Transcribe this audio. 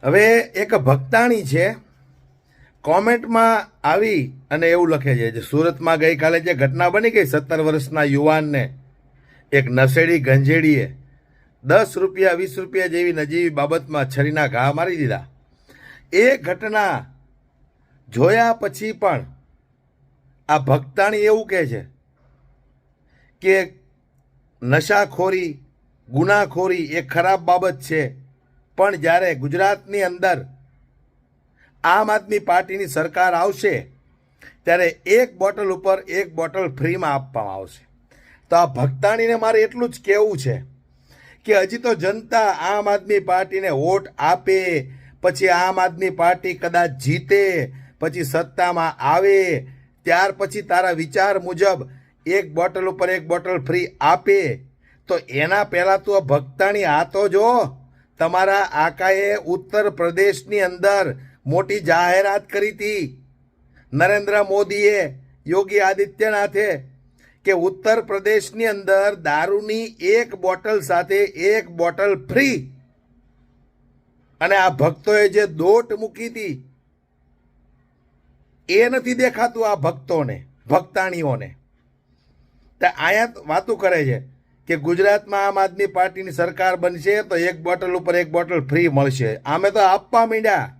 હવે એક ભક્તાણી છે, કોમેન્ટમાં આવી અને એવું લખે છે જે સુરતમાં ગઈકાલે જે ઘટના બની ગઈ 17 વર્ષના યુવાનને એક નશેડી ગંજેડીએ 10 રૂપિયા 20 રૂપિયા જેવી નજીવી બાબતમાં છરીના ઘા મારી દીધા. એ ઘટના જોયા પછી પણ આ ભક્તાણી એવું કહે છે કે નશાખોરી ગુનાખોરી એ ખરાબ બાબત છે, પણ જ્યારે ગુજરાતની અંદર આમ આદમી પાર્ટીની સરકાર આવશે ત્યારે એક બોટલ ઉપર એક બોટલ ફ્રીમાં આપવામાં આવશે. તો આ ભક્તાણીને મારે એટલું જ કહેવું છે કે હજી તો જનતા આમ આદમી પાર્ટીને વોટ આપે, પછી આમ આદમી પાર્ટી કદાચ જીતે, પછી સત્તામાં આવે, ત્યાર પછી તારા વિચાર મુજબ એક બોટલ ઉપર એક બોટલ ફ્રી આપે, તો એના પહેલાં તું આ ભક્તાણી આ તો જો. તમારા આકાએ ઉત્તર પ્રદેશની અંદર મોટી જાહેરાત કરી હતી, નરેન્દ્ર મોદીએ, યોગી આદિત્યનાથે, કે ઉત્તર પ્રદેશની અંદર દારૂની એક બોટલ સાથે એક બોટલ ફ્રી. અને આ ભક્તોએ જે દોટ મૂકી હતી એ નથી દેખાતું આ ભક્તોને, ભક્તાણીઓને. તો અહીંયા વાતો કરે છે કે ગુજરાતમાં આમ આદમી પાર્ટીની સરકાર બનશે તો એક બોટલ ઉપર એક બોટલ ફ્રી મળશે. આમે તો આપવા માંડ્યા.